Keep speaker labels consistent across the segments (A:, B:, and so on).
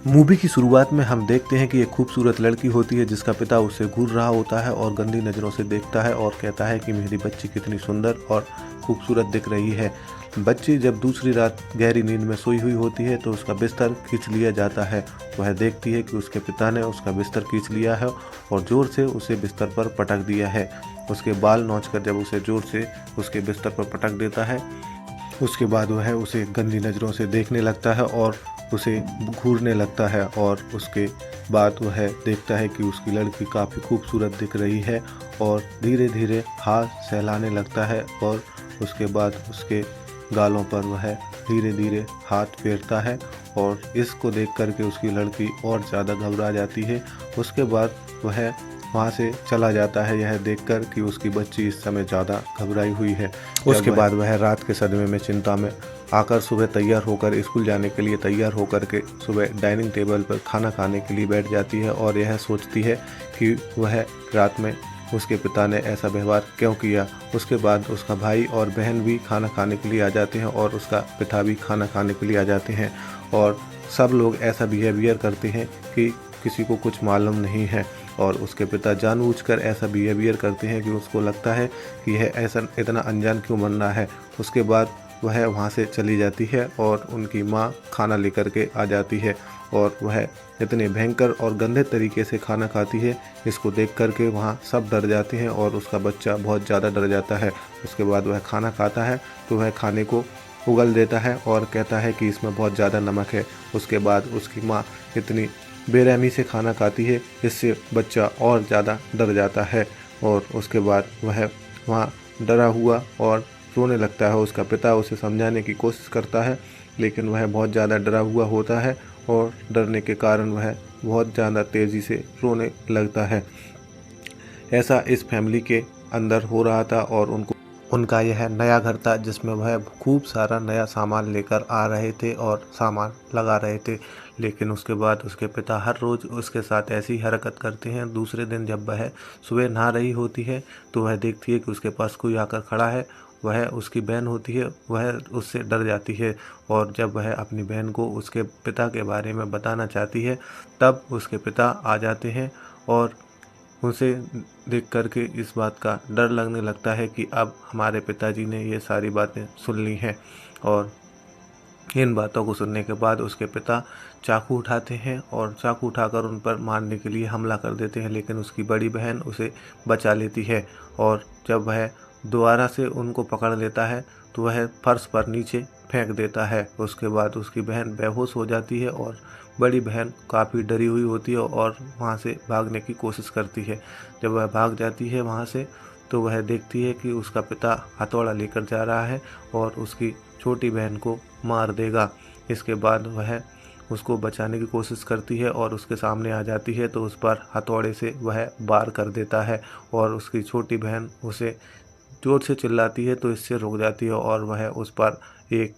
A: Movie की शुरुआत में हम देखते हैं कि एक खूबसूरत लड़की होती है जिसका पिता उसे घूर रहा होता है और गंदी नज़रों से देखता है और कहता है कि मेरी बच्ची कितनी सुंदर और खूबसूरत दिख रही है। बच्ची जब दूसरी रात गहरी नींद में सोई हुई होती है तो उसका बिस्तर खींच लिया जाता है। वह देखती है कि उसके पिता ने उसका बिस्तर खींच लिया है और ज़ोर से उसे बिस्तर पर पटक दिया है। उसके बाल नोचकर जब उसे ज़ोर से उसके बिस्तर पर पटक देता है, उसके बाद वह उसे गंदी नज़रों से देखने लगता है और उसे घूरने लगता है और उसके बाद वह देखता है कि उसकी लड़की काफ़ी खूबसूरत दिख रही है और धीरे धीरे हाथ सहलाने लगता है और उसके बाद उसके गालों पर वह धीरे धीरे हाथ फेरता है और इसको देख कर के उसकी लड़की और ज़्यादा घबरा जाती है। उसके बाद वह वहाँ से चला जाता है यह देखकर कि उसकी बच्ची इस समय ज़्यादा घबराई हुई है। उसके बाद वह रात के सदमे में चिंता में आकर सुबह तैयार होकर स्कूल जाने के लिए तैयार होकर के सुबह डाइनिंग टेबल पर खाना खाने के लिए बैठ जाती है और यह सोचती है कि वह रात में उसके पिता ने ऐसा व्यवहार क्यों किया। उसके बाद उसका भाई और बहन भी खाना खाने के लिए आ जाते हैं और उसका पिता भी खाना खाने के लिए आ जाते हैं और सब लोग ऐसा बिहेवियर करते हैं कि किसी को कुछ मालूम नहीं है और उसके पिता जानबूझकर ऐसा बिहेवियर करते हैं कि उसको लगता है कि यह ऐसा इतना अनजान क्यों बन रहा है। उसके बाद वह वहाँ से चली जाती है और उनकी माँ खाना लेकर के आ जाती है और वह इतने भयंकर और गंदे तरीके से खाना खाती है, इसको देख कर के वहाँ सब डर जाते हैं और उसका बच्चा बहुत ज़्यादा डर जाता है। उसके बाद वह खाना खाता है तो वह खाने को उगल देता है और कहता है कि इसमें बहुत ज़्यादा नमक है। उसके बाद उसकी माँ इतनी बेरहमी से खाना खाती है जिससे बच्चा और ज़्यादा डर जाता है और उसके बाद वह वहाँ डरा हुआ और रोने लगता है। उसका पिता उसे समझाने की कोशिश करता है लेकिन वह बहुत ज़्यादा डरा हुआ होता है और डरने के कारण वह बहुत ज़्यादा तेज़ी से रोने लगता है। ऐसा इस फैमिली के अंदर हो रहा था और उनका यह नया घर था जिसमें वह खूब सारा नया सामान लेकर आ रहे थे और सामान लगा रहे थे। लेकिन उसके बाद उसके पिता हर रोज़ उसके साथ ऐसी हरकत करते हैं। दूसरे दिन जब वह सुबह नहा रही होती है तो वह देखती है कि उसके पास कोई आकर खड़ा है। वह उसकी बहन होती है, वह उससे डर जाती है और जब वह अपनी बहन को उसके पिता के बारे में बताना चाहती है तब उसके पिता आ जाते हैं और उसे देख कर के इस बात का डर लगने लगता है कि अब हमारे पिताजी ने ये सारी बातें सुन ली हैं। और इन बातों को सुनने के बाद उसके पिता चाकू उठाते हैं और चाकू उठाकर उन पर मारने के लिए हमला कर देते हैं, लेकिन उसकी बड़ी बहन उसे बचा लेती है और जब वह दोबारा से उनको पकड़ लेता है तो वह फर्श पर नीचे फेंक देता है। उसके बाद उसकी बहन बेहोश हो जाती है और बड़ी बहन काफ़ी डरी हुई होती है और वहाँ से भागने की कोशिश करती है। जब वह भाग जाती है वहाँ से तो वह देखती है कि उसका पिता हथौड़ा लेकर जा रहा है और उसकी छोटी बहन को मार देगा। इसके बाद वह उसको बचाने की कोशिश करती है और उसके सामने आ जाती है तो उस पर हथौड़े से वह वार कर देता है और उसकी छोटी बहन उसे जोर से चिल्लाती है तो इससे रुक जाती है और वह उस पर एक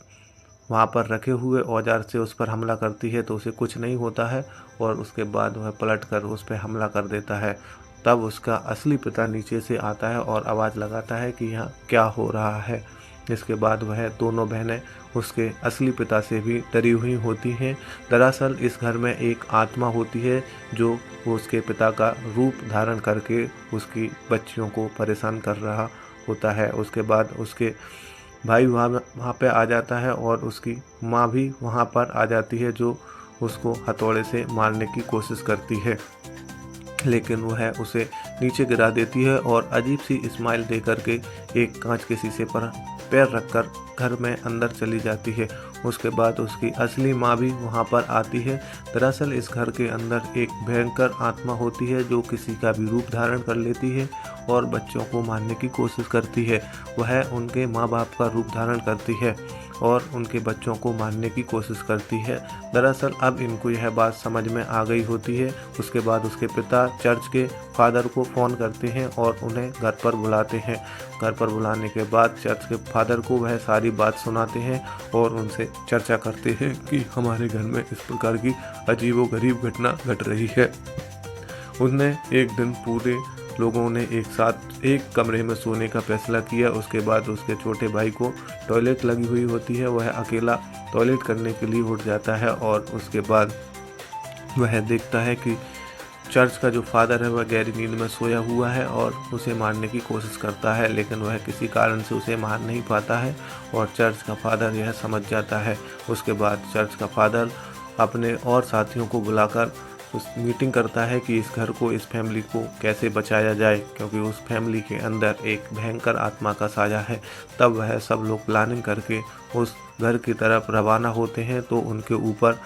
A: वहाँ पर रखे हुए औजार से उस पर हमला करती है तो उसे कुछ नहीं होता है और उसके बाद वह पलटकर उस पर हमला कर देता है। तब उसका असली पिता नीचे से आता है और आवाज़ लगाता है कि यहाँ क्या हो रहा है। इसके बाद वह दोनों बहनें उसके असली पिता से भी डरी हुई होती हैं। दरअसल इस घर में एक आत्मा होती है जो उसके पिता का रूप धारण करके उसकी बच्चियों को परेशान कर रहा होता है। उसके बाद उसके भाई वहाँ पे आ जाता है और उसकी माँ भी वहाँ पर आ जाती है जो उसको हथौड़े से मारने की कोशिश करती है, लेकिन वह उसे नीचे गिरा देती है और अजीब सी स्माइल दे करके एक कांच के शीशे पर पैर रखकर घर में अंदर चली जाती है। उसके बाद उसकी असली माँ भी वहाँ पर आती है। दरअसल इस घर के अंदर एक भयंकर आत्मा होती है जो किसी का भी रूप धारण कर लेती है और बच्चों को मारने की कोशिश करती है। वह उनके माँ बाप का रूप धारण करती है और उनके बच्चों को मारने की कोशिश करती है। दरअसल अब इनको यह बात समझ में आ गई होती है। उसके बाद उसके पिता चर्च के फादर को फ़ोन करते हैं और उन्हें घर पर बुलाते हैं। घर पर बुलाने के बाद चर्च के फादर को वह सारी बात सुनाते हैं और उनसे चर्चा करते हैं कि हमारे घर में इस प्रकार की अजीबोगरीब घटना घट रही है। उसने एक दिन पूरे लोगों ने एक साथ एक कमरे में सोने का फैसला किया। उसके बाद उसके छोटे भाई को टॉयलेट लगी हुई होती है, वह अकेला टॉयलेट करने के लिए उठ जाता है और उसके बाद वह देखता है कि चर्च का जो फादर है वह गहरी नींद में सोया हुआ है और उसे मारने की कोशिश करता है, लेकिन वह किसी कारण से उसे मार नहीं पाता है और चर्च का फादर यह समझ जाता है। उसके बाद चर्च का फादर अपने और साथियों को बुलाकर उस मीटिंग करता है कि इस घर को, इस फैमिली को कैसे बचाया जाए, क्योंकि उस फैमिली के अंदर एक भयंकर आत्मा का साया है। तब वह सब लोग प्लानिंग करके उस घर की तरफ रवाना होते हैं, तो उनके ऊपर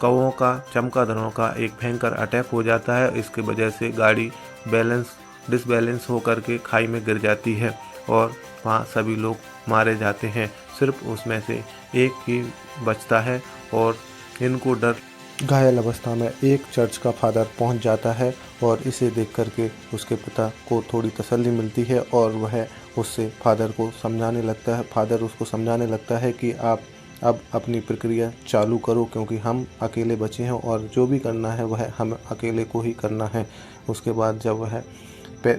A: कौवों का, चमगादड़ों का एक भयंकर अटैक हो जाता है। इसकी वजह से गाड़ी डिसबैलेंस होकर के खाई में गिर जाती है और वहाँ सभी लोग मारे जाते हैं। सिर्फ उसमें से एक ही बचता है और इनको डर घायल अवस्था में एक चर्च का फादर पहुंच जाता है और इसे देख करके उसके पिता को थोड़ी तसल्ली मिलती है और वह उससे फादर उसको समझाने लगता है कि आप अब अपनी प्रक्रिया चालू करो, क्योंकि हम अकेले बचे हैं और जो भी करना है वह हम अकेले को ही करना है। उसके बाद जब वह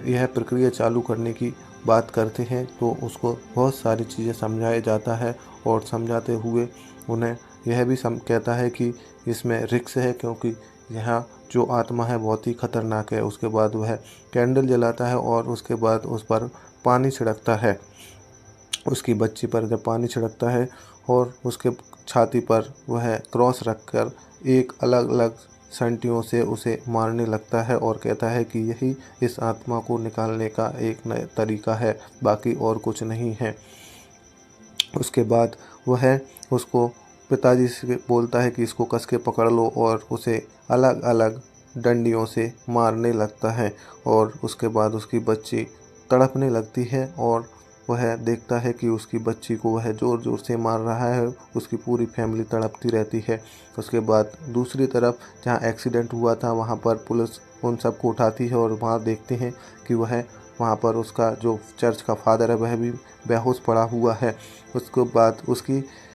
A: यह प्रक्रिया चालू करने की बात करते हैं तो उसको बहुत सारी चीज़ें समझाया जाता है और समझाते हुए उन्हें यह भी कहता है कि इसमें रिस्क है, क्योंकि यहाँ जो आत्मा है बहुत ही खतरनाक है। उसके बाद वह कैंडल जलाता है और उसके बाद उस पर पानी छिड़कता है, उसकी बच्ची पर जब पानी छिड़कता है और उसके छाती पर वह क्रॉस रखकर एक अलग अलग संटियों से उसे मारने लगता है और कहता है कि यही इस आत्मा को निकालने का एक नया तरीका है, बाकी और कुछ नहीं है। उसके बाद वह उसको पिताजी से बोलता है कि इसको कस के पकड़ लो और उसे अलग अलग डंडियों से मारने लगता है और उसके बाद उसकी बच्ची तड़पने लगती है और वह देखता है कि उसकी बच्ची को वह ज़ोर ज़ोर से मार रहा है, उसकी पूरी फैमिली तड़पती रहती है। उसके बाद दूसरी तरफ जहाँ एक्सीडेंट हुआ था वहाँ पर पुलिस उन सबको उठाती है और वहाँ देखते हैं कि वहाँ पर उसका जो चर्च का फादर है वह भी बेहोश पड़ा हुआ है। उसके बाद उसकी